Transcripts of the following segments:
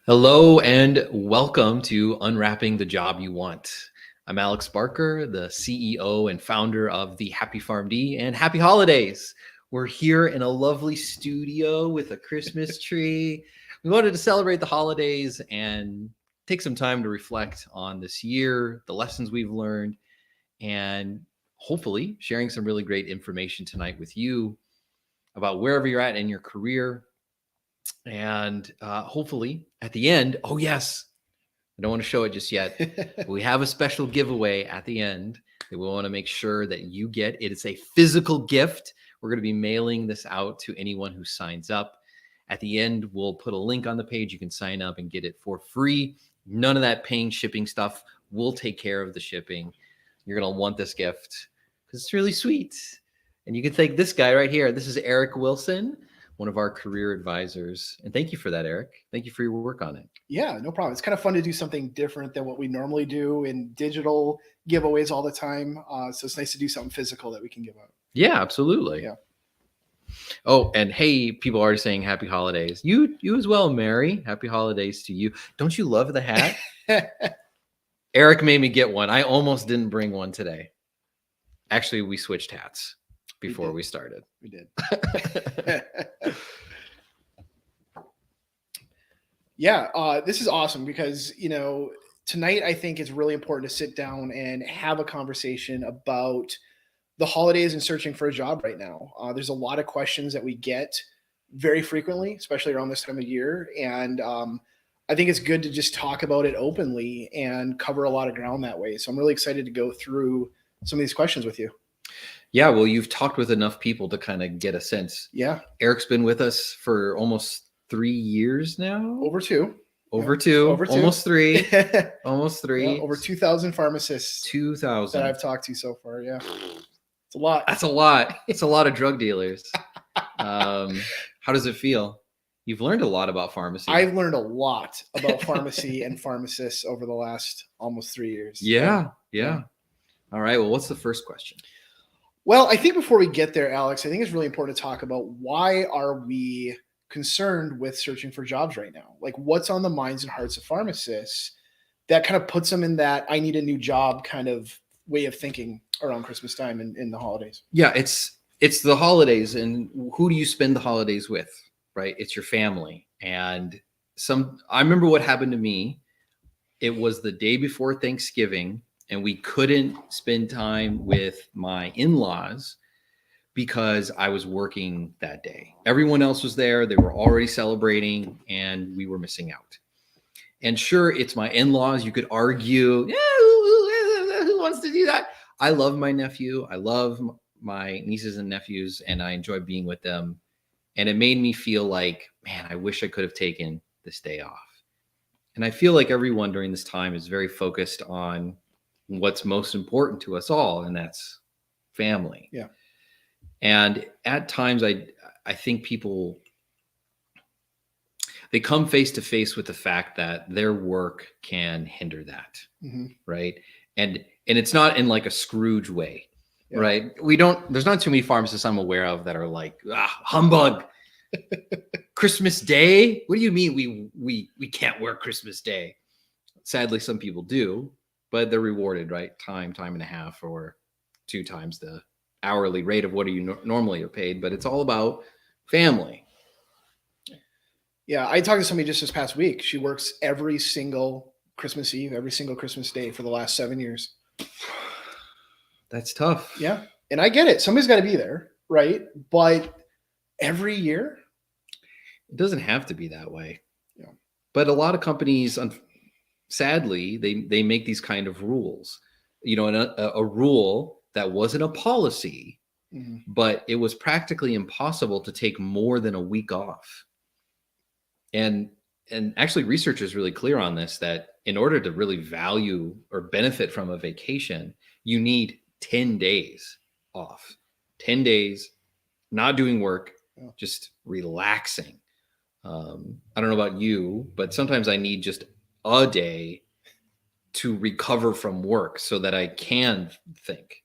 Hello and welcome to Unwrapping the Job You Want. I'm Alex Barker, the CEO and founder of the Happy Farm D, and happy holidays. We're here in a lovely studio with a Christmas tree. We wanted to celebrate the holidays and take some time to reflect on this year, the lessons we've learned, and hopefully sharing some really great information tonight with you about wherever you're at in your career. And hopefully at the end, oh, yes, I don't want to show it just yet. We have a special giveaway at the end that we want to make sure that you get. It is a physical gift. We're going to be mailing this out to anyone who signs up. At the end, we'll put a link on the page. You can sign up and get it for free. None of that paying shipping stuff. We'll take care of the shipping. You're going to want this gift because it's really sweet. And you can thank this guy right here. This is Eric Wilson, one of our career advisors. And thank you for that, Eric. Thank you for your work on it. Yeah, no problem. It's kind of fun to do something different than what we normally do in digital giveaways all the time. So it's nice to do something physical that we can give out. Yeah, absolutely. Yeah. Oh, and hey, people are already saying happy holidays. You as well, Mary. Happy holidays to you. Don't you love the hat? Eric made me get one. I almost didn't bring one today. Actually, we switched hats before we started. We did. Yeah, this is awesome because, tonight I think it's really important to sit down and have a conversation about the holidays and searching for a job right now. There's a lot of questions that we get very frequently, especially around this time of year. And I think it's good to just talk about it openly and cover a lot of ground that way. So I'm really excited to go through some of these questions with you. Yeah, well, you've talked with enough people to kind of get a sense. Yeah. Eric's been with us for almost 3 years now. Over two. Almost three. Almost three. Yeah, over 2,000 pharmacists. 2,000 that I've talked to so far. Yeah. It's a lot. That's a lot. It's a lot of drug dealers. How does it feel? You've learned a lot about pharmacy. I've learned a lot about pharmacy and pharmacists over the last almost 3 years. Yeah. All right. Well, what's the first question? Well, I think before we get there, Alex, I think it's really important to talk about why are we concerned with searching for jobs right now? Like what's on the minds and hearts of pharmacists that kind of puts them in that I need a new job kind of way of thinking around Christmas time and in the holidays? Yeah, it's the holidays, and who do you spend the holidays with, right? It's your family. And I remember what happened to me. It was the day before Thanksgiving, and we couldn't spend time with my in-laws because I was working that day. Everyone else was there. They were already celebrating, and we were missing out. And sure, it's my in-laws. You could argue, yeah, who wants to do that? I love my nephew. I love my nieces and nephews, and I enjoy being with them. And it made me feel like, man, I wish I could have taken this day off. And I feel like everyone during this time is very focused on what's most important to us all, and that's family. Yeah. And at times I think people, they come face to face with the fact that their work can hinder that. Mm-hmm. Right. And it's not in like a Scrooge way. Yeah. Right. There's not too many pharmacists I'm aware of that are like, humbug. Christmas Day? What do you mean we can't work Christmas Day? Sadly, some people do, but they're rewarded, right? Time and a half, or 2 times the hourly rate of what you normally are paid. But it's all about family. Yeah, I talked to somebody just this past week. She works every single Christmas Eve, every single Christmas Day for the last 7 years. That's tough. Yeah, and I get it. Somebody's got to be there, right? But every year? It doesn't have to be that way. Yeah. But a lot of companies, sadly, they make these kind of rules. A rule that wasn't a policy, mm-hmm. but it was practically impossible to take more than a week off. And actually research is really clear on this, that in order to really value or benefit from a vacation, you need 10 days off. 10 days, not doing work, just relaxing. I don't know about you, but sometimes I need just a day to recover from work so that I can think.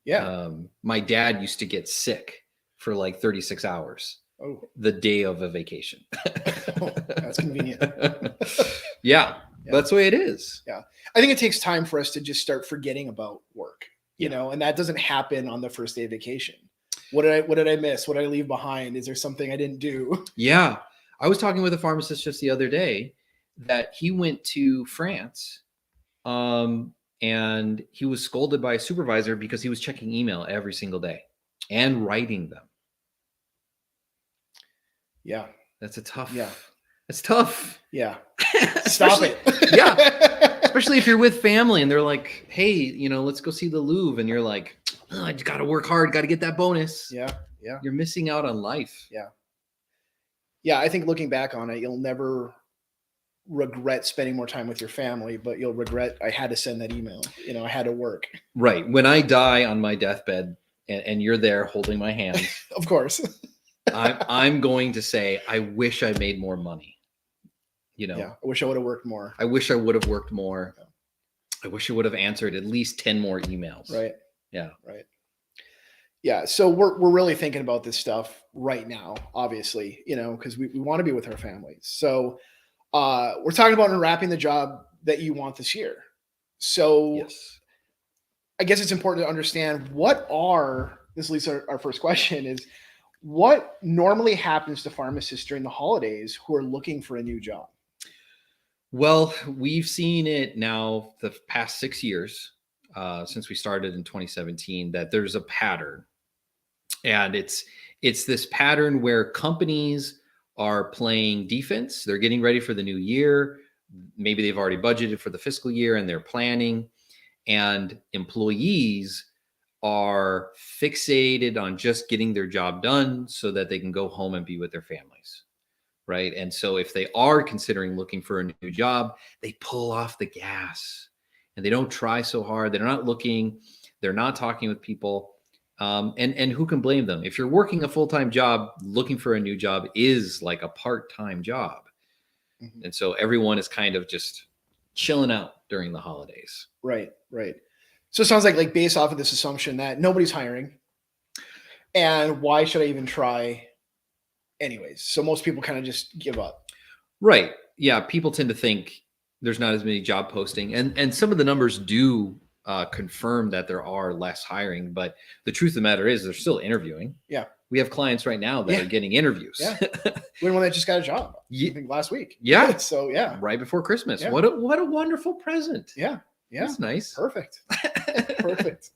Yeah. My dad used to get sick for like 36 hours. Oh, the day of a vacation. oh, that's convenient. Yeah, Yeah. that's the way it is. Yeah. I think it takes time for us to just start forgetting about work, Yeah. and that doesn't happen on the first day of vacation. What did I miss? What did I leave behind? Is there something I didn't do? Yeah. I was talking with a pharmacist just the other day that he went to France, and he was scolded by a supervisor because he was checking email every single day and writing them. Yeah. That's a tough. Yeah. It's tough. Yeah. Stop it. Yeah. Especially if you're with family and they're like, hey, let's go see the Louvre. And you're like, oh, I just got to work hard, got to get that bonus. Yeah. Yeah. You're missing out on life. Yeah. Yeah. I think looking back on it, you'll never regret spending more time with your family, but you'll regret I had to send that email. I had to work. Right. When I die on my deathbed and you're there holding my hand, Of course. I'm going to say, I wish I made more money. Yeah. I wish I would have worked more. I wish I would have worked more. Yeah. I wish I would have answered at least 10 more emails. Right. Yeah. Right. Yeah. So we're really thinking about this stuff right now, obviously, because we want to be with our families. So we're talking about unwrapping the job that you want this year. So yes. I guess it's important to understand this leads to our first question is, what normally happens to pharmacists during the holidays who are looking for a new job? Well, we've seen it now the past 6 years, since we started in 2017, that there's a pattern. And it's this pattern where companies are playing defense. They're getting ready for the new year. Maybe they've already budgeted for the fiscal year and they're planning. And employees are fixated on just getting their job done so that they can go home and be with their families. Right. And so if they are considering looking for a new job, they pull off the gas and they don't try so hard. They're not looking, they're not talking with people. And who can blame them? If you're working a full-time job, looking for a new job is like a part-time job. Mm-hmm. And so everyone is kind of just chilling out during the holidays. Right. Right. So it sounds like based off of this assumption that nobody's hiring, and why should I even try anyways? So most people kind of just give up. Right. Yeah. People tend to think there's not as many job posting, and some of the numbers do confirm that there are less hiring, but the truth of the matter is they're still interviewing. Yeah. We have clients right now that are getting interviews. Yeah. We had one that just got a job, I think last week. Yeah. So yeah. Right before Christmas. Yeah. What a wonderful present. Yeah. Yeah. That's nice. Perfect. Perfect.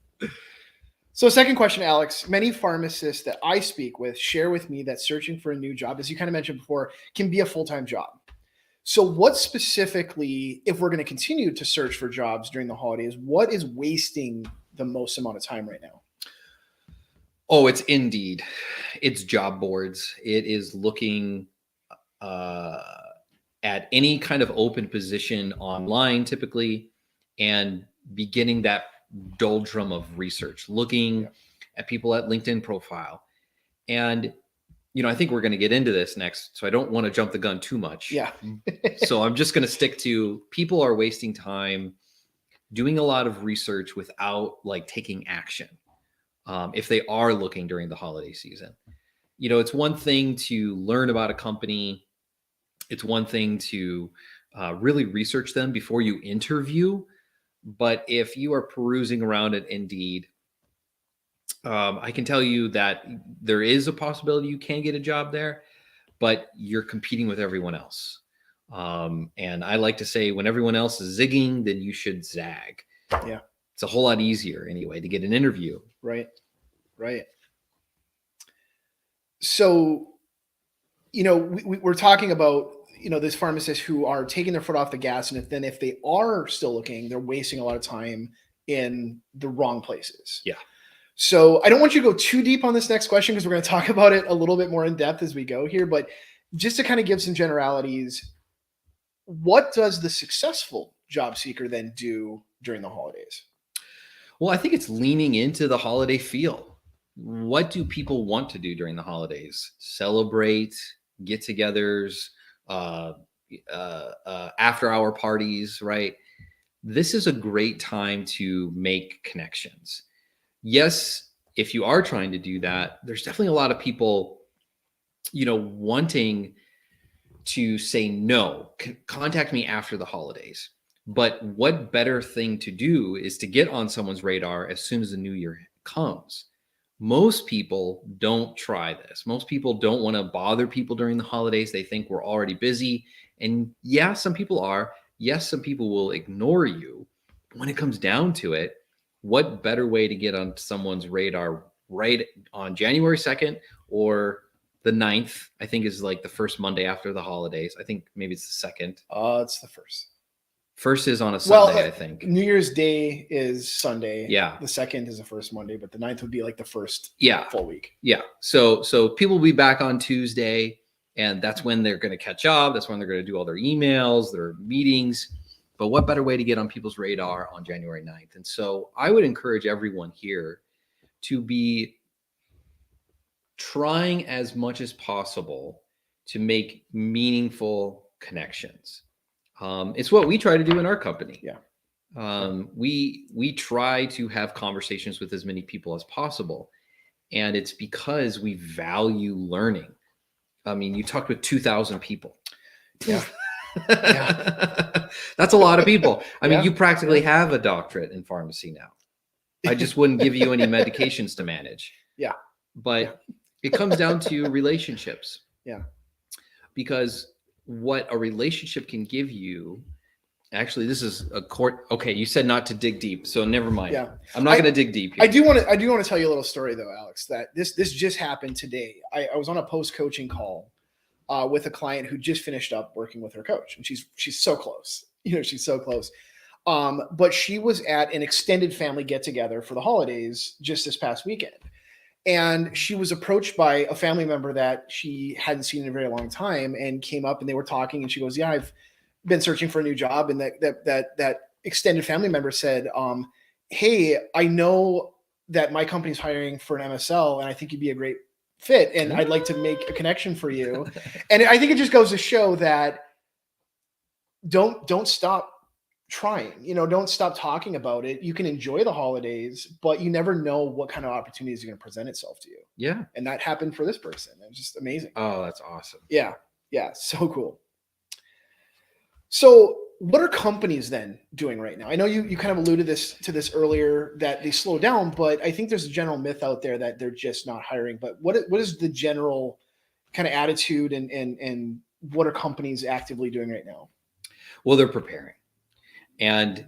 So second question, Alex, many pharmacists that I speak with share with me that searching for a new job, as you kind of mentioned before, can be a full-time job. So what specifically, if we're going to continue to search for jobs during the holidays, what is wasting the most amount of time right now? Oh, it's Indeed. It's job boards. It is looking at any kind of open position online typically and beginning that doldrum of research, looking at people at LinkedIn profile. And, I think we're going to get into this next, so I don't want to jump the gun too much. Yeah. So I'm just going to stick to people are wasting time doing a lot of research without taking action. If they are looking during the holiday season, it's one thing to learn about a company. It's one thing to really research them before you interview. But if you are perusing around at Indeed, I can tell you that there is a possibility you can get a job there, but you're competing with everyone else. And I like to say when everyone else is zigging, then you should zag. Yeah. It's a whole lot easier anyway to get an interview. Right. Right. So, we're talking about, these pharmacists who are taking their foot off the gas. And if they are still looking, they're wasting a lot of time in the wrong places. Yeah. So I don't want you to go too deep on this next question because we're going to talk about it a little bit more in depth as we go here. But just to kind of give some generalities, what does the successful job seeker then do during the holidays? Well, I think it's leaning into the holiday feel. What do people want to do during the holidays? Celebrate, get-togethers, after-hour parties, right? This is a great time to make connections. Yes, if you are trying to do that, there's definitely a lot of people wanting to say no, contact me after the holidays. But what better thing to do is to get on someone's radar as soon as the new year comes. Most people don't try this. Most people don't want to bother people during the holidays. They think we're already busy. And yeah, some people are. Yes, some people will ignore you. But when it comes down to it, what better way to get on someone's radar right on January 2nd or the 9th, I think is like the first Monday after the holidays. I think maybe it's the second. It's the first. First is on a Sunday, I think. New Year's Day is Sunday. Yeah. The second is the first Monday, but the 9th would be like the first full week. Yeah. So people will be back on Tuesday, and that's when they're going to catch up. That's when they're going to do all their emails, their meetings. But what better way to get on people's radar on January 9th? And so I would encourage everyone here to be trying as much as possible to make meaningful connections. It's what we try to do in our company. Yeah. We try to have conversations with as many people as possible. And it's because we value learning. I mean, you talked with 2,000 people. Yeah. That's a lot of people. I mean, you practically have a doctorate in pharmacy now. I just wouldn't give you any medications to manage. Yeah. But it comes down to relationships. Yeah. Because what a relationship can give you, actually, this is a court. Okay, you said not to dig deep, so never mind. Yeah. I'm not going to dig deep here. I do want to tell you a little story though, Alex, that this just happened today. I was on a post-coaching call with a client who just finished up working with her coach, and she's so close. She's so close. But she was at an extended family get-together for the holidays just this past weekend. And she was approached by a family member that she hadn't seen in a very long time, and came up and they were talking, and she goes, "Yeah, I've been searching for a new job." And that extended family member said, "Hey, I know that my company's hiring for an MSL, and I think you'd be a great fit, and I'd like to make a connection for you." And I think it just goes to show that don't stop trying, don't stop talking about it. You can enjoy the holidays, but you never know what kind of opportunities are going to present itself to you. Yeah. And that happened for this person. It was just amazing. Oh, that's awesome. Yeah. Yeah. So cool. So what are companies then doing right now? I know you kind of alluded to this earlier, that they slow down, but I think there's a general myth out there that they're just not hiring. But what is the general kind of attitude, and what are companies actively doing right now? Well, they're preparing. And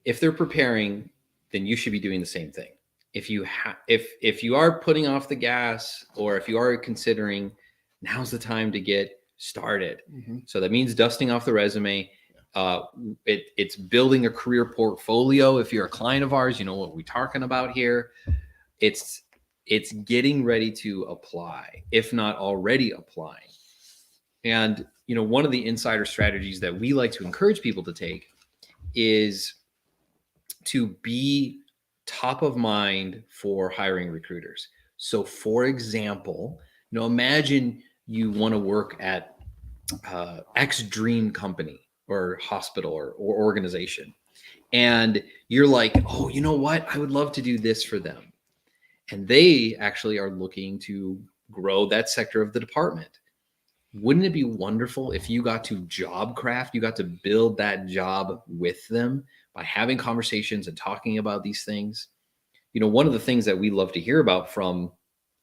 if they're preparing, then you should be doing the same thing. If you are putting off the gas, or if you are considering, now's the time to get started. Mm-hmm. So that means dusting off the resume. It's building a career portfolio. If you're a client of ours, you know what we're talking about here. It's getting ready to apply, if not already applying. And one of the insider strategies that we like to encourage people to take is to be top of mind for hiring recruiters. So for example, imagine you want to work at X dream company or hospital or organization, and you're like, oh, you know what? I would love to do this for them. And they actually are looking to grow that sector of the department. Wouldn't it be wonderful if you got to job craft, you got to build that job with them by having conversations and talking about these things? One of the things that we love to hear about from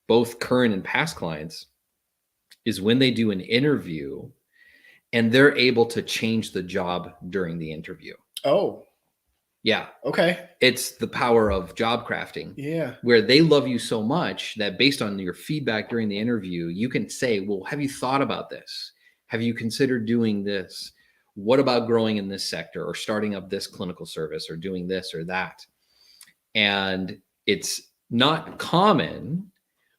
both current and past clients is when they do an interview and they're able to change the job during the interview. Oh, yeah. Okay. It's the power of job crafting. Yeah. Where they love you so much that based on your feedback during the interview, you can say, well, have you thought about this? Have you considered doing this? What about growing in this sector, or starting up this clinical service, or doing this or that? And it's not common,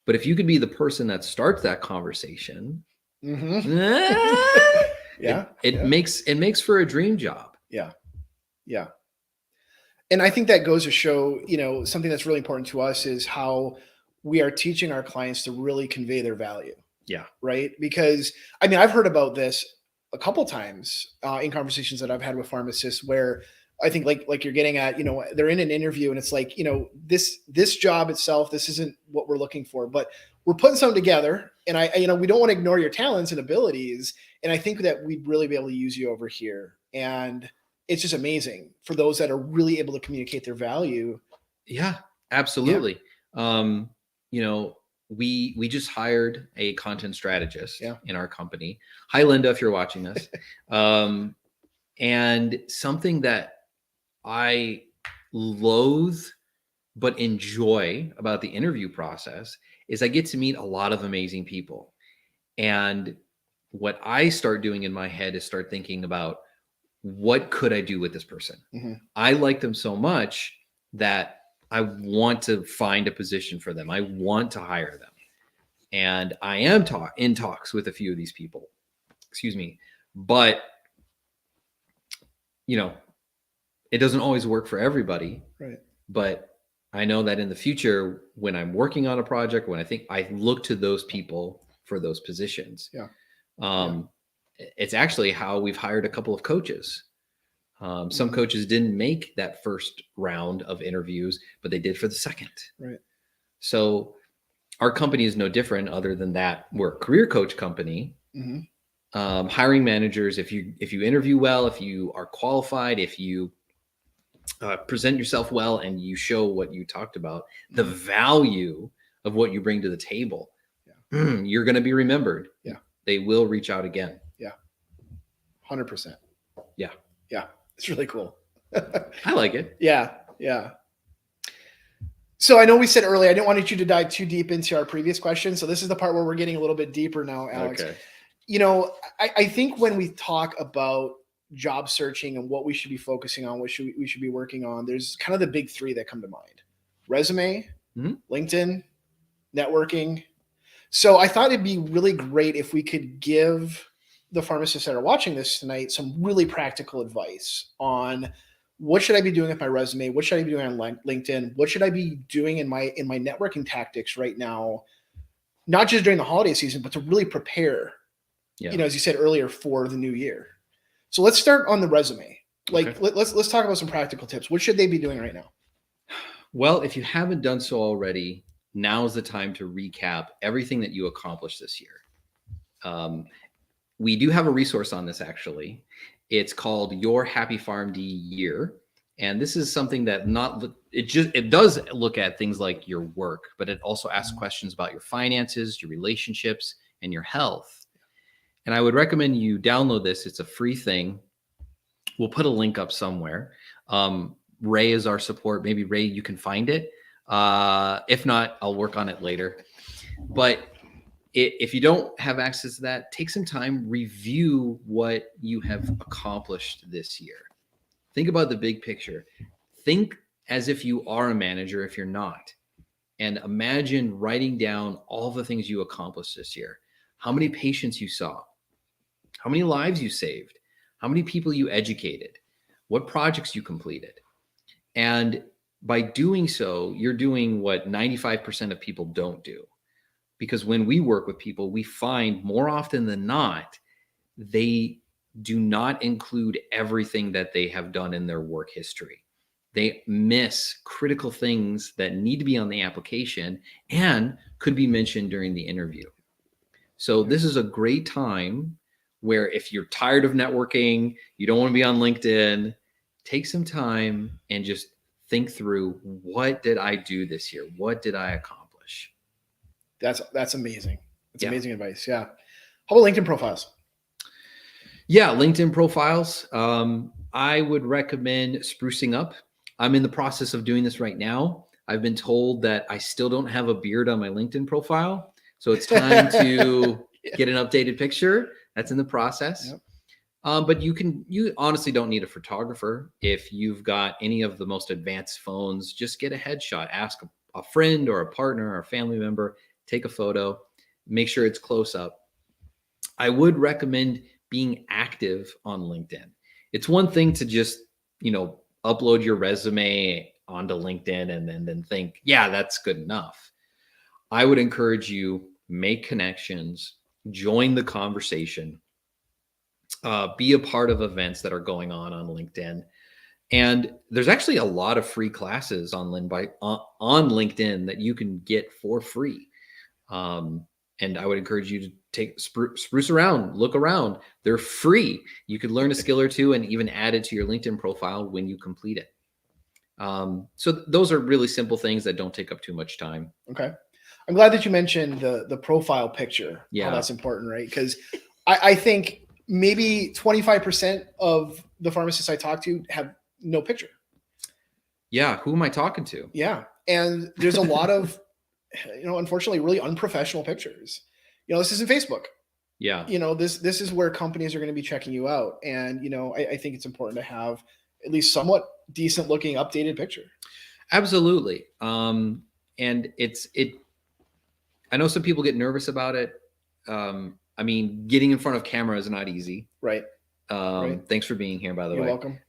but if you could be the person that starts that conversation, it makes for a dream job. Yeah. Yeah. And I think that goes to show, something that's really important to us is how we are teaching our clients to really convey their value. Yeah. Right. Because I've heard about this a couple times in conversations that I've had with pharmacists, where I think like you're getting at, they're in an interview and it's like, this job itself, this isn't what we're looking for, but we're putting something together And we don't want to ignore your talents and abilities. And I think that we'd really be able to use you over here. And it's just amazing for those that are really able to communicate their value. Yeah, absolutely. You know, we just hired a content strategist in our company. Hi, Linda, if you're watching this. And something that I loathe but enjoy about the interview process is I get to meet a lot of amazing people. And what I start doing in my head is start thinking about, what could I do with this person? I like them so much that I want to find a position for them. I want to hire them. And I am in talks with a few of these people. Excuse me. But, it doesn't always work for everybody. Right. But I know that in the future, when I'm working on a project, when I look to those people for those positions. It's actually how we've hired a couple of coaches. Some coaches didn't make that first round of interviews, but they did for the second. Right. So our company is no different, other than that we're a career coach company. Hiring managers, if you interview well, if you are qualified, if you present yourself well, and you show what you talked about, the value of what you bring to the table, you're going to be remembered. They will reach out again. 100%. Yeah. It's really cool. I like it. Yeah. So I know we said earlier, I didn't want you to dive too deep into our previous question. So this is the part where we're getting a little bit deeper now, Alex. Okay. I think when we talk about job searching and what we should be focusing on, what we should be working on, there's kind of the big three that come to mind: resume, LinkedIn, networking. So I thought it'd be really great if we could give the pharmacists that are watching this tonight some really practical advice on what should I be doing with my resume, what should I be doing on LinkedIn, what should I be doing in my networking tactics right now, not just during the holiday season, but to really prepare, as you said earlier, for the new year. So let's start on the resume. Let's talk about some practical tips. What should they be doing right now? Well, if you haven't done so already, now's the time to recap everything that you accomplished this year. We do have a resource on this, actually. It's called Your Happy PharmD Year. And this is something that it does look at things like your work, but it also asks questions about your finances, your relationships, and your health. And I would recommend you download this. It's a free thing. We'll put a link up somewhere. Ray is our support. Maybe Ray, you can find it. If not, I'll work on it later. But if you don't have access to that, take some time, review what you have accomplished this year. Think about the big picture. Think as if you are a manager, if you're not. And imagine writing down all the things you accomplished this year. How many patients you saw, how many lives you saved, how many people you educated, what projects you completed. And by doing so, you're doing what 95% of people don't do. Because when we work with people, we find more often than not, they do not include everything that they have done in their work history. They miss critical things that need to be on the application and could be mentioned during the interview. So this is a great time where, if you're tired of networking, you don't want to be on LinkedIn, take some time and just think through, what did I do this year? What did I accomplish? That's amazing. That's amazing advice. Yeah. How about LinkedIn profiles? Yeah, LinkedIn profiles. I would recommend sprucing up. I'm in the process of doing this right now. I've been told that I still don't have a beard on my LinkedIn profile. So it's time to get an updated picture. That's in the process. But you honestly don't need a photographer. If you've got any of the most advanced phones, just get a headshot. Ask a friend or a partner or a family member, take a photo, make sure it's close up. I would recommend being active on LinkedIn. It's one thing to just, upload your resume onto LinkedIn and then think, yeah, that's good enough. I would encourage you, make connections, join the conversation, be a part of events that are going on LinkedIn. And there's actually a lot of free classes on LinkedIn that you can get for free. And I would encourage you to take spruce around, look around. They're free. You could learn a skill or two and even add it to your LinkedIn profile when you complete it. So those are really simple things that don't take up too much time. Okay. I'm glad that you mentioned the profile picture. Yeah. How that's important, right? Because I think maybe 25% of the pharmacists I talk to have no picture. Yeah. Who am I talking to? Yeah. And there's a lot of, unfortunately, really unprofessional pictures. This isn't Facebook. Yeah. This is where companies are going to be checking you out. And, I think it's important to have at least somewhat decent looking updated picture. Absolutely. And I know some people get nervous about it. I mean, getting in front of camera is not easy. Right. Right. Thanks for being here, by the way. You're welcome.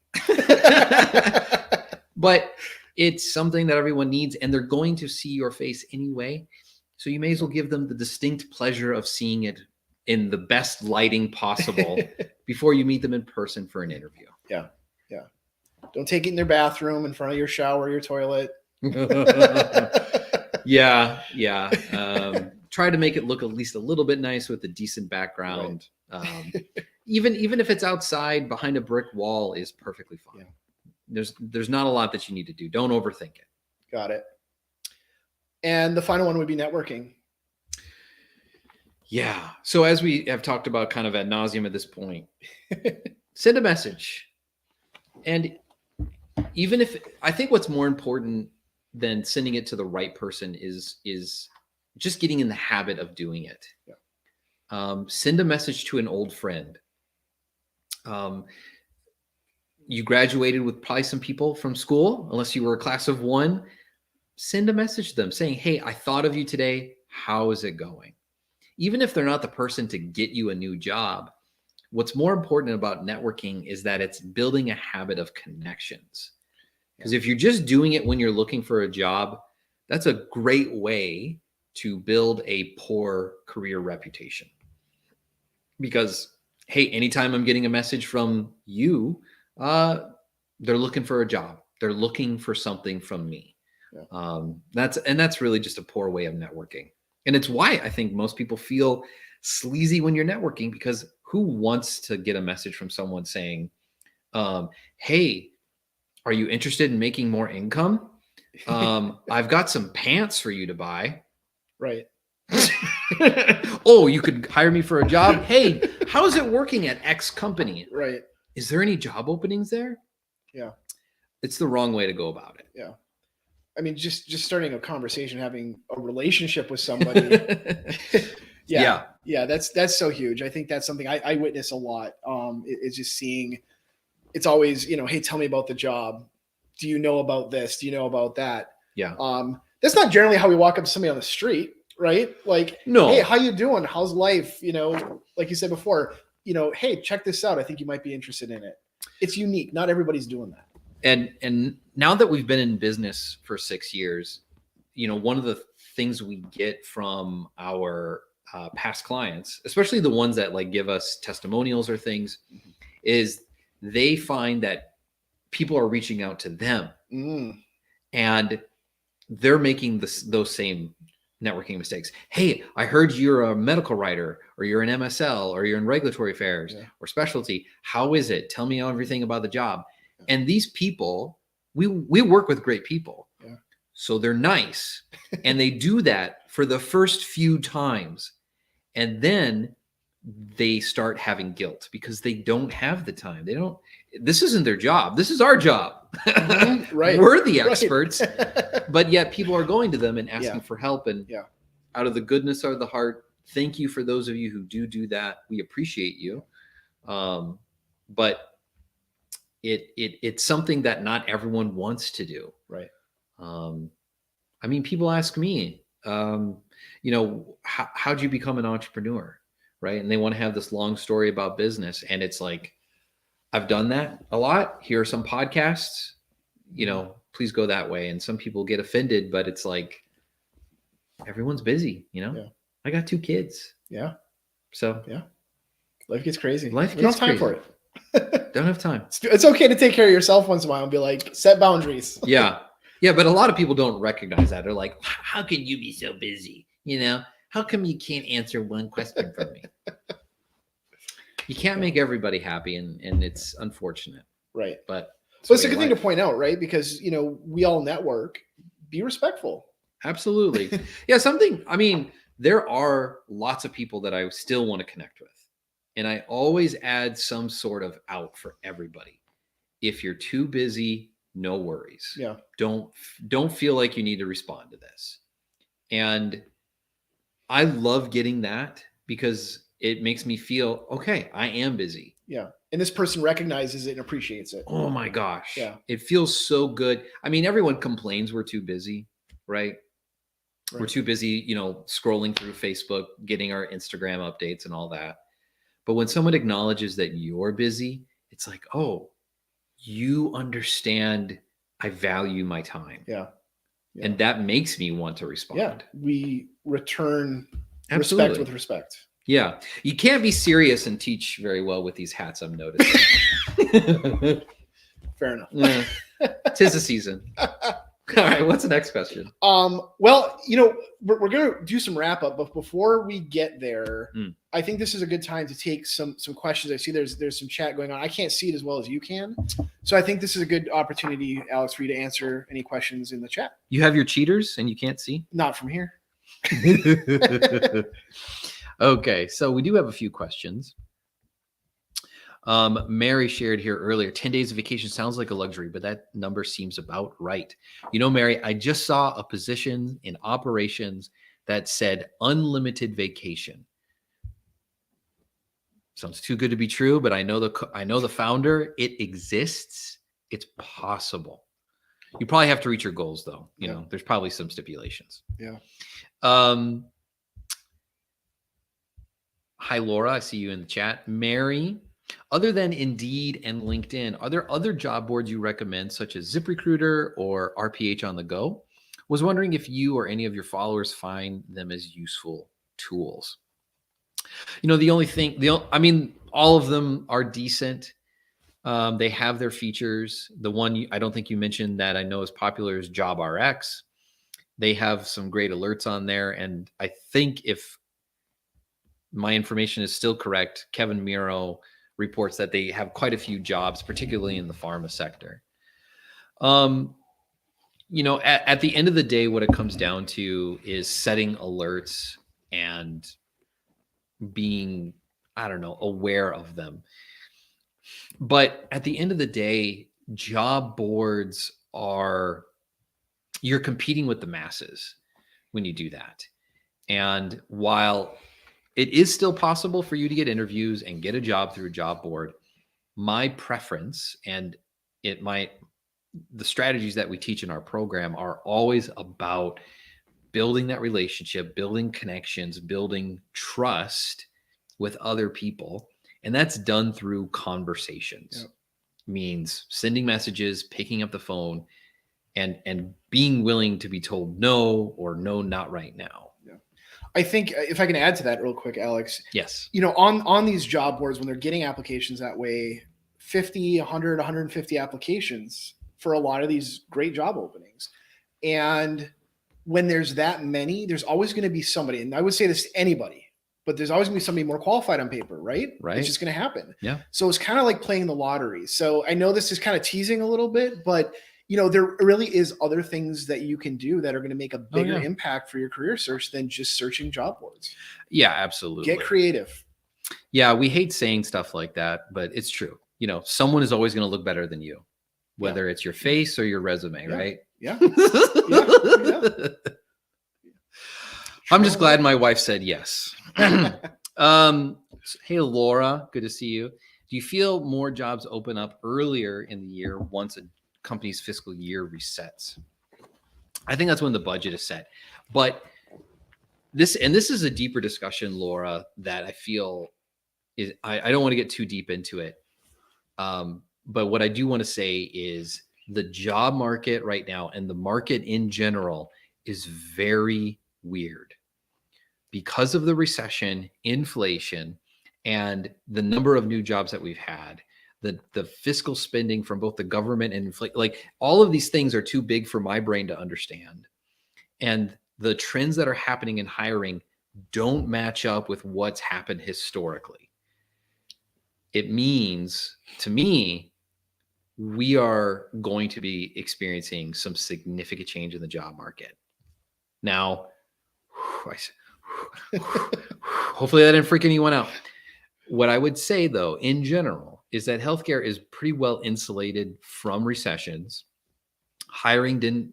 But it's something that everyone needs, and they're going to see your face anyway. So you may as well give them the distinct pleasure of seeing it in the best lighting possible before you meet them in person for an interview. Yeah. Yeah. Don't take it in their bathroom, in front of your shower, your toilet. Yeah. Try to make it look at least a little bit nice with a decent background. Right. Even if it's outside behind a brick wall is perfectly fine. Yeah. There's not a lot that you need to do. Don't overthink it. Got it. And the final one would be networking. Yeah. So as we have talked about kind of ad nauseum at this point, send a message. And even if I think what's more important than sending it to the right person is just getting in the habit of doing it. Yeah. Send a message to an old friend. You graduated with probably some people from school, unless you were a class of one. Send a message to them saying, hey, I thought of you today. How is it going? Even if they're not the person to get you a new job, what's more important about networking is that it's building a habit of connections. Because if you're just doing it when you're looking for a job, that's a great way to build a poor career reputation. Because, hey, anytime I'm getting a message from you, they're looking for a job. They're looking for something from me. Yeah. That's really just a poor way of networking. And it's why I think most people feel sleazy when you're networking, because who wants to get a message from someone saying, hey, are you interested in making more income? I've got some pants for you to buy. Right. Oh, you could hire me for a job. Hey, how's it working at X company? Right. Is there any job openings there? Yeah. It's the wrong way to go about it. Yeah. I mean, just starting a conversation, having a relationship with somebody. Yeah. That's so huge. I think that's something I witness a lot. It's just seeing, it's always, hey, tell me about the job. Do you know about this? Do you know about that? Yeah. That's not generally how we walk up to somebody on the street, right? Like, no. Hey, how you doing? How's life? Like you said before, hey, check this out. I think you might be interested in it. It's unique. Not everybody's doing that. And now that we've been in business for 6 years, one of the things we get from our past clients, especially the ones that like give us testimonials or things, is they find that people are reaching out to them and they're making those same networking mistakes. Hey, I heard you're a medical writer, or you're an MSL, or you're in regulatory affairs or specialty. How is it? Tell me everything about the job. And these people, we work with great people. Yeah. So they're nice. And they do that for the first few times. And then they start having guilt because they don't have the time. This isn't their job. This is our job. Right. We're the experts. But yet people are going to them and asking for help. And out of the goodness of the heart, thank you for those of you who do that. We appreciate you. But it's something that not everyone wants to do. Right. I mean, people ask me, how'd you become an entrepreneur? Right. And they want to have this long story about business. And it's like, I've done that a lot. Here are some podcasts, please go that way. And some people get offended, but it's like, everyone's busy, I got 2 kids. Yeah. So life gets crazy. We don't have time for it. Don't have time. It's okay to take care of yourself once in a while and be like, set boundaries. Yeah. But a lot of people don't recognize that. They're like, how can you be so busy? How come you can't answer one question for me? You can't make everybody happy, and it's unfortunate, Right. but But it's it's the a way good of thing to life. point out, right? Because, we all network. Be respectful. Absolutely. Yeah, I mean, there are lots of people that I still want to connect with. And I always add some sort of out for everybody. If you're too busy, no worries. Yeah. Don't feel like you need to respond to this. And I love getting that because it makes me feel okay, I am busy. Yeah. And this person recognizes it and appreciates it. Oh my gosh. Yeah. It feels so good. I mean, everyone complains we're too busy, right? We're Right. too busy, scrolling through Facebook, getting our Instagram updates and all that. But when someone acknowledges that you're busy, it's like, oh, you understand I value my time. Yeah. Yeah. And that makes me want to Yeah. respond. We return respect Absolutely. with respect. Yeah. You can't be serious and teach very well with these hats, I'm noticing. Fair enough. Yeah. 'Tis the season. All right. What's the next question? Well, we're gonna do some wrap up, but before we get there, I think this is a good time to take some questions. I see there's some chat going on. I can't see it as well as you can, so I think this is a good opportunity, Alex, for you to answer any questions in the chat. You have your cheaters and you can't see? Not from here. Okay, so we do have a few questions. Mary shared here earlier, 10 days of vacation sounds like a luxury, but that number seems about right. Mary, I just saw a position in operations that said unlimited vacation. Sounds too good to be true, but I know the founder. It exists. It's possible. You probably have to reach your goals, though. There's probably some stipulations. Yeah. Hi, Laura. I see you in the chat. Mary, other than Indeed and LinkedIn, are there other job boards you recommend, such as ZipRecruiter or RPH on the Go? Was wondering if you or any of your followers find them as useful tools. The only thing, all of them are decent. They have their features. The one I don't think you mentioned that I know is popular is JobRx. They have some great alerts on there. And I think if my information is still correct, Kevin Miro reports that they have quite a few jobs, particularly in the pharma sector. At the end of the day, what it comes down to is setting alerts and being, aware of them. But at the end of the day, job boards you're competing with the masses when you do that. And while it is still possible for you to get interviews and get a job through a job board, my preference and the strategies that we teach in our program are always about building that relationship, building connections, building trust with other people. And that's done through conversations. Yep. Means sending messages, picking up the phone, and being willing to be told no or no, not right now. Yeah. I think if I can add to that real quick, Alex. Yes. On these job boards, when they're getting applications that way, 50, 100, 150 applications for a lot of these great job openings. And when there's that many, there's always going to be somebody, and I would say this to anybody, but there's always going to be somebody more qualified on paper, right? Right. It's just going to happen. Yeah. So it's kind of like playing the lottery. So I know this is kind of teasing a little bit, but there really is other things that you can do that are going to make a bigger impact for your career search than just searching job boards. Yeah, absolutely. Get creative. Yeah, we hate saying stuff like that, but it's true. Someone is always going to look better than you, whether it's your face or your resume, right? Yeah. I'm just glad my wife said yes. Hey, Laura, good to see you. Do you feel more jobs open up earlier in the year once a company's fiscal year resets? I think that's when the budget is set. But this is a deeper discussion, Laura, that I feel is, I don't want to get too deep into it. But what I do want to say is the job market right now and the market in general is very weird because of the recession, inflation, and the number of new jobs that we've had. The fiscal spending from both the government and all of these things are too big for my brain to understand. And the trends that are happening in hiring don't match up with what's happened historically. It means, to me, we are going to be experiencing some significant change in the job market. Now, hopefully that didn't freak anyone out. What I would say, though, in general, is that healthcare is pretty well insulated from recessions. Hiring didn't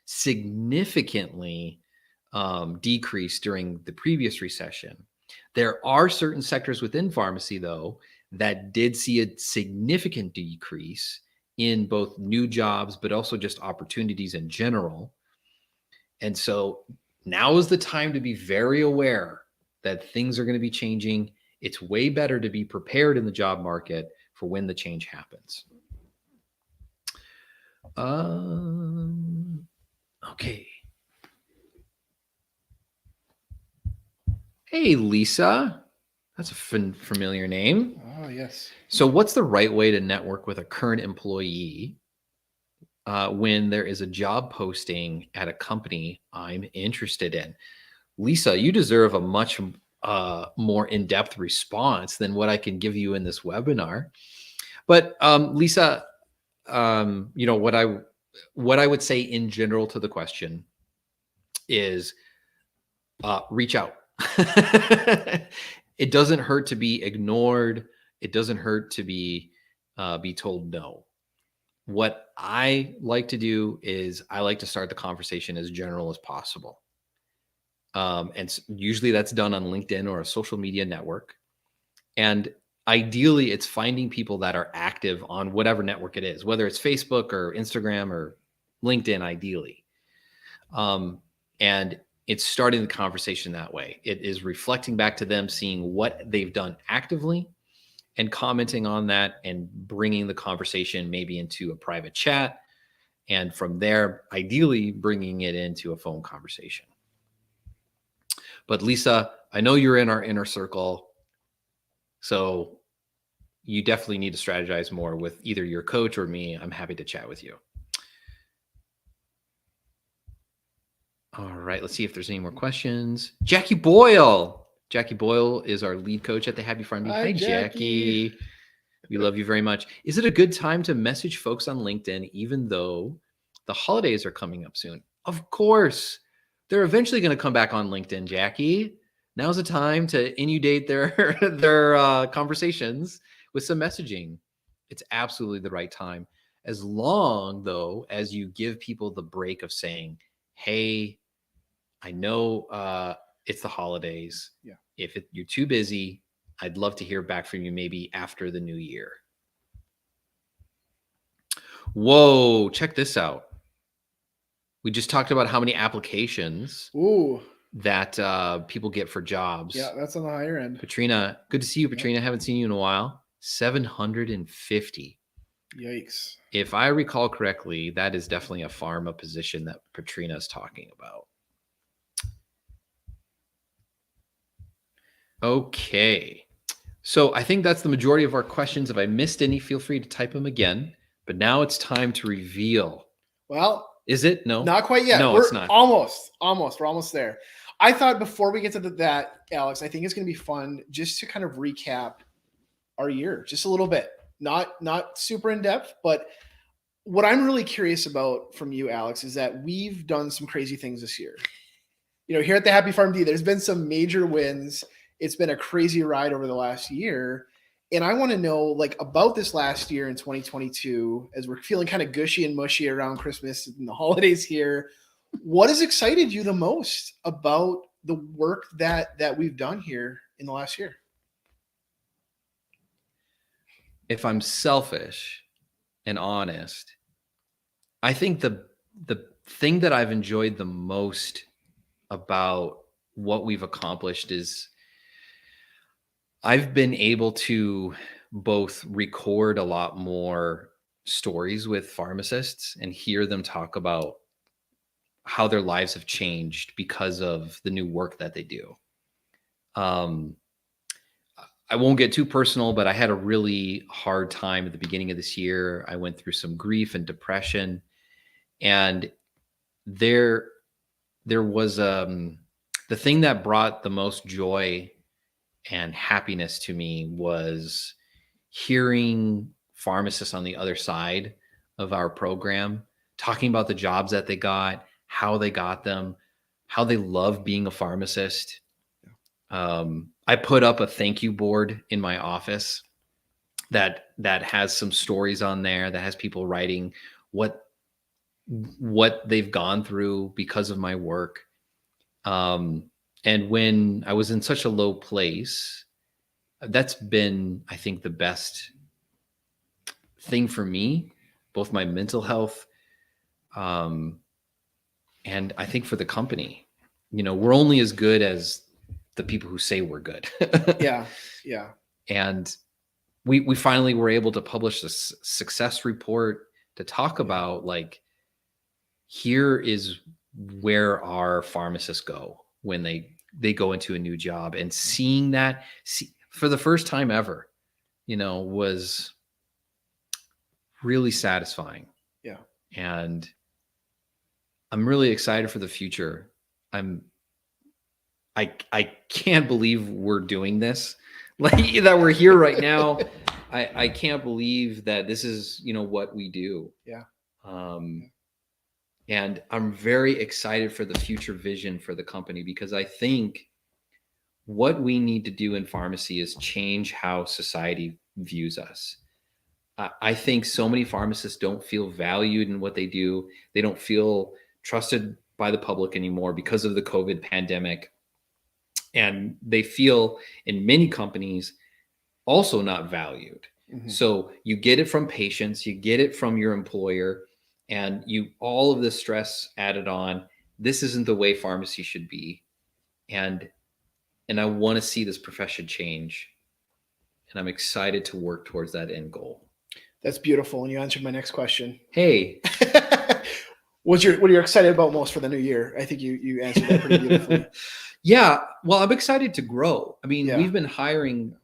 significantly decrease during the previous recession. There are certain sectors within pharmacy, though, that did see a significant decrease in both new jobs, but also just opportunities in general. And so now is the time to be very aware that things are going to be changing. It's way better to be prepared in the job market for when the change happens. Okay. Hey, Lisa. That's a familiar name. Oh, yes. So, what's the right way to network with a current employee when there is a job posting at a company I'm interested in? Lisa, you deserve a much more in-depth response than what I can give you in this webinar. But Lisa, what I would say in general to the question is reach out. It doesn't hurt to be ignored. It doesn't hurt to be told no. What I like to do is I like to start the conversation as general as possible. And usually that's done on LinkedIn or a social media network. And ideally, it's finding people that are active on whatever network it is, whether it's Facebook or Instagram or LinkedIn, ideally. And it's starting the conversation that way. It is reflecting back to them, seeing what they've done actively and commenting on that and bringing the conversation maybe into a private chat. And from there, ideally bringing it into a phone conversation. But Lisa, I know you're in our inner circle, so you definitely need to strategize more with either your coach or me. I'm happy to chat with you. All right, let's see if there's any more questions. Jackie Boyle. Jackie Boyle is our lead coach at the Happy Farm. Hi, Jackie. We love you very much. Is it a good time to message folks on LinkedIn, even though the holidays are coming up soon? Of course. They're eventually going to come back on LinkedIn, Jackie. Now's the time to inundate their conversations with some messaging. It's absolutely the right time. As long, though, as you give people the break of saying, hey, I know it's the holidays. Yeah. If you're too busy, I'd love to hear back from you maybe after the new year. Whoa, check this out. We just talked about how many applications that people get for jobs. Yeah, that's on the higher end. Patrina, good to see you, Patrina. Haven't seen you in a while. 750. Yikes. If I recall correctly, that is definitely a pharma position that Patrina is talking about. Okay. So I think that's the majority of our questions. If I missed any, feel free to type them again. But now it's time to reveal. Well, is it? No, not quite yet. No, it's not. Almost. We're almost there. I thought before we get to that, Alex, I think it's going to be fun just to kind of recap our year just a little bit. Not super in depth, but what I'm really curious about from you, Alex, is that we've done some crazy things this year. Here at the Happy Farm D, there's been some major wins. It's been a crazy ride over the last year. And I want to know about this last year in 2022, as we're feeling kind of gushy and mushy around Christmas and the holidays here. What has excited you the most about the work that we've done here in the last year? If I'm selfish and honest, I think the thing that I've enjoyed the most about what we've accomplished is I've been able to both record a lot more stories with pharmacists and hear them talk about how their lives have changed because of the new work that they do. I won't get too personal, but I had a really hard time at the beginning of this year. I went through some grief and depression, and there was the the thing that brought the most joy and happiness to me was hearing pharmacists on the other side of our program talking about the jobs that they got, how they got them, how they love being a pharmacist. I put up a thank you board in my office that has some stories on there, that has people writing what they've gone through because of my work. And when I was in such a low place, that's been, I think, the best thing for me, both my mental health, and I think for the company. We're only as good as the people who say we're good. Yeah. And we finally were able to publish this success report to talk about, like, here is where our pharmacists go when they go into a new job, and seeing that for the first time ever, was really satisfying. Yeah. And I'm really excited for the future. I can't believe we're doing this, like, that we're here right now. I can't believe that this is, what we do. Yeah. And I'm very excited for the future vision for the company, because I think what we need to do in pharmacy is change how society views us. I think so many pharmacists don't feel valued in what they do. They don't feel trusted by the public anymore because of the COVID pandemic. And they feel in many companies also not valued. Mm-hmm. So you get it from patients, you get it from your employer, and all of this stress added on. This isn't the way pharmacy should be. And I want to see this profession change. And I'm excited to work towards that end goal. That's beautiful. And you answered my next question. Hey. What are you excited about most for the new year? I think you answered that pretty beautifully. Yeah. Well, I'm excited to grow. I mean, we've been hiring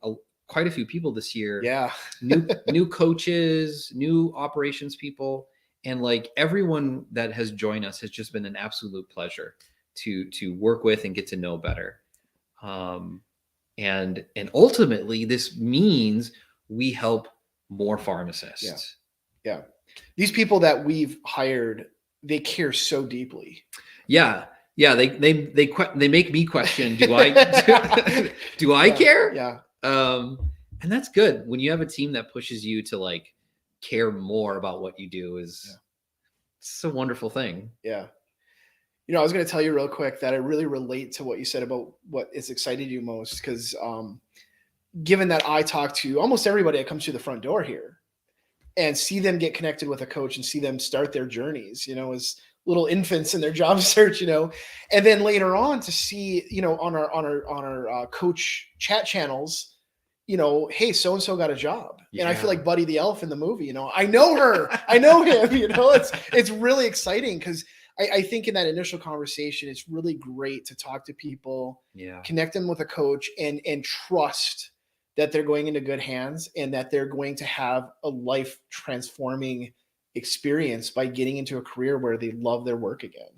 quite a few people this year. Yeah. new coaches, new operations people. And like, everyone that has joined us has just been an absolute pleasure to work with and get to know better. And ultimately, this means we help more pharmacists. Yeah. These people that we've hired, they care so deeply. Yeah. They make me question, do I do I care? Yeah. And that's good when you have a team that pushes you to, like, care more about what you do. It's a wonderful thing. Yeah. I was going to tell you real quick that I really relate to what you said about what has excited you most, because given that I talk to almost everybody that comes through the front door here and see them get connected with a coach and see them start their journeys, as little infants in their job search, and then later on to see, on our coach chat channels, hey, so-and-so got a job. Yeah. And I feel like Buddy the Elf in the movie, I know her, I know him, it's really exciting, because I think in that initial conversation, it's really great to talk to people, connect them with a coach, and trust that they're going into good hands and that they're going to have a life transforming experience by getting into a career where they love their work again.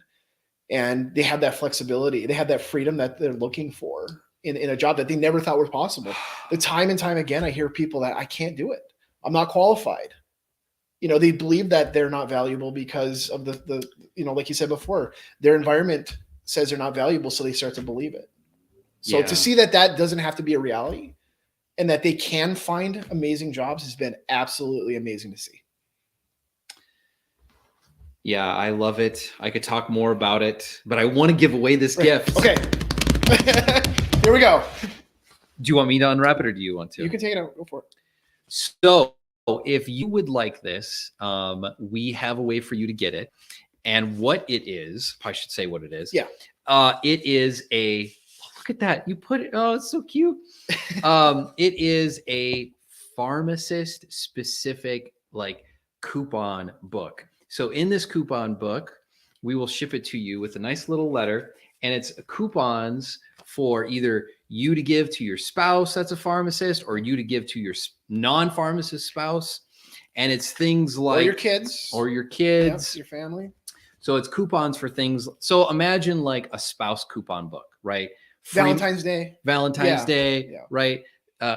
And they have that flexibility. They have that freedom that they're looking for in a job that they never thought was possible. The time and time again, I hear people that I can't do it. I'm not qualified. They believe that they're not valuable because of the like you said before, their environment says they're not valuable. So they start to believe it. So to see that doesn't have to be a reality and that they can find amazing jobs has been absolutely amazing to see. Yeah, I love it. I could talk more about it, but I want to give away this gift. Okay. Here we go. Do you want me to unwrap it, or do you want to? You can take it out. Go for it. So if you would like this, we have a way for you to get it. And what it is, I should say what it is. Yeah. It is look at that. You put it, it's so cute. It is a pharmacist specific, like, coupon book. So in this coupon book, we will ship it to you with a nice little letter, and it's coupons for either you to give to your spouse that's a pharmacist, or you to give to your non-pharmacist spouse. And it's things like, or your kids, your your family. So it's coupons for things. So imagine like a spouse coupon book, right? Valentine's Day. Valentine's Day, Yeah. right?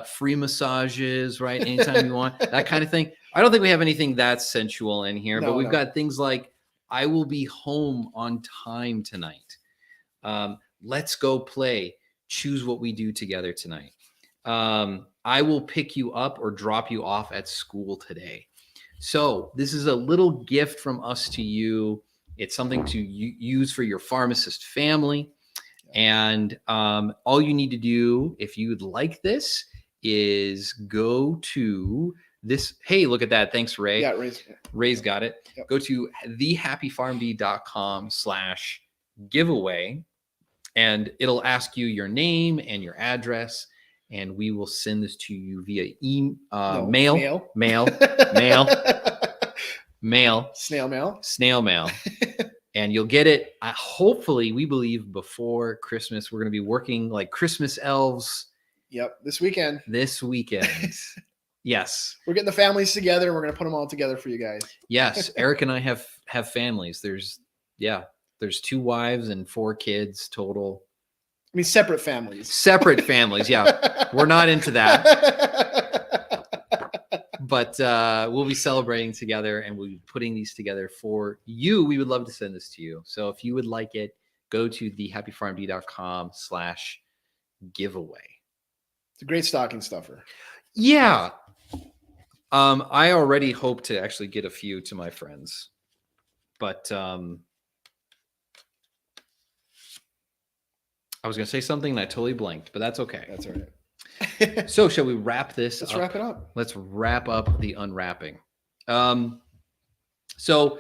Free massages, right? Anytime you want, that kind of thing. I don't think we have anything that sensual in here, but we've got things like I will be home on time tonight. Let's go play. Choose what we do together tonight. I will pick you up or drop you off at school today. So this is a little gift from us to you. It's something to use for your pharmacist family. And all you need to do, if you'd like this, is go to this. Hey, look at that. Thanks, Ray. Yeah, Ray's got it. Yep. Go to thehappypharmd.com/giveaway, and it'll ask you your name and your address, and we will send this to you via mail, snail mail. And you'll get it, hopefully, we believe, before Christmas. We're going to be working like Christmas elves. Yep, this weekend. Yes. We're getting the families together, and we're going to put them all together for you guys. Yes, Eric and I have families. There's 2 wives and 4 kids total. I mean, separate families. Yeah. We're not into that. But we'll be celebrating together, and we'll be putting these together for you. We would love to send this to you. So if you would like it, go to thehappypharmd.com/giveaway. It's a great stocking stuffer. Yeah. I already hope to actually get a few to my friends, but I was going to say something and I totally blanked, but that's okay. That's all right. So shall we wrap this up? Let's wrap it up. Let's wrap up the unwrapping. So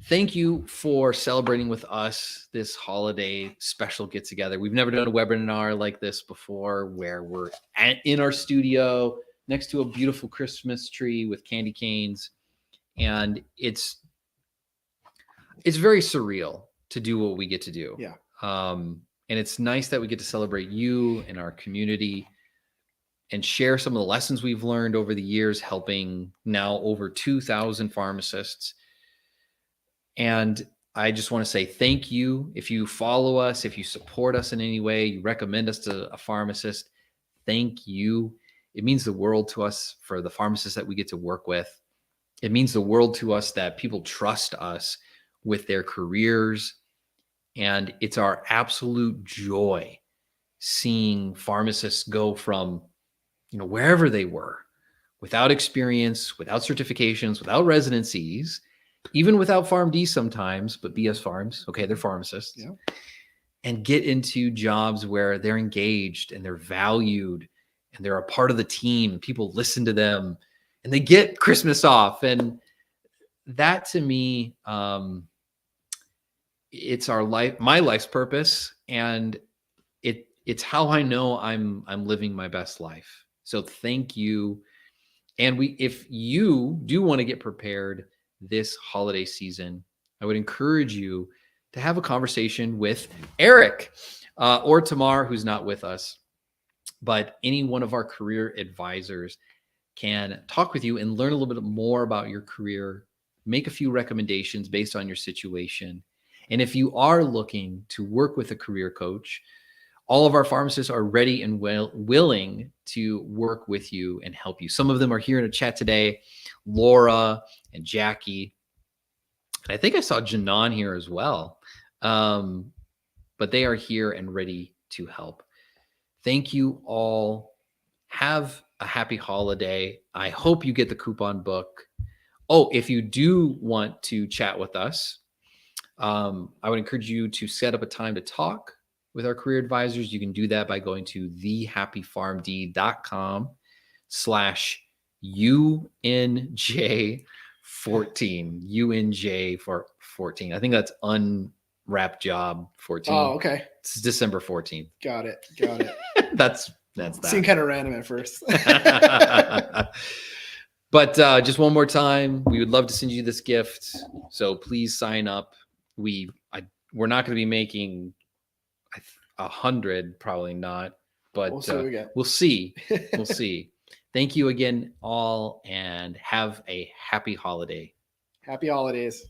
thank you for celebrating with us this holiday special get together. We've never done a webinar like this before, where we're in our studio next to a beautiful Christmas tree with candy canes. And it's very surreal to do what we get to do. Yeah. And it's nice that we get to celebrate you and our community and share some of the lessons we've learned over the years, helping now over 2,000 pharmacists. And I just want to say thank you. If you follow us, if you support us in any way, you recommend us to a pharmacist, thank you. It means the world to us for the pharmacists that we get to work with. It means the world to us that people trust us with their careers. And it's our absolute joy seeing pharmacists go from wherever they were, without experience, without certifications, without residencies, even without PharmD sometimes, but BS Pharms, okay, they're pharmacists, and get into jobs where they're engaged and they're valued and they're a part of the team. People listen to them and they get Christmas off. And that to me, it's my life's purpose, and it's how I know I'm living my best life. So thank you. And if you do want to get prepared this holiday season, I would encourage you to have a conversation with Eric or Tamar, who's not with us, but any one of our career advisors can talk with you and learn a little bit more about your career, make a few recommendations based on your situation. And if you are looking to work with a career coach, all of our pharmacists are ready and willing to work with you and help you. Some of them are here in a chat today, Laura and Jackie. And I think I saw Janan here as well. But they are here and ready to help. Thank you all. Have a happy holiday. I hope you get the coupon book. Oh, if you do want to chat with us, I would encourage you to set up a time to talk with our career advisors. You can do that by going to thehappypharmd.com/UNJ14. UNJ for 14. I think that's unwrapped job 14. Oh, okay. It's December 14th. Got it. That's that. Seemed kind of random at first. But just one more time, we would love to send you this gift. So please sign up. We're not going to be making 100, probably not, but we'll see. We'll see. Thank you again, all, and have a happy holiday. Happy holidays.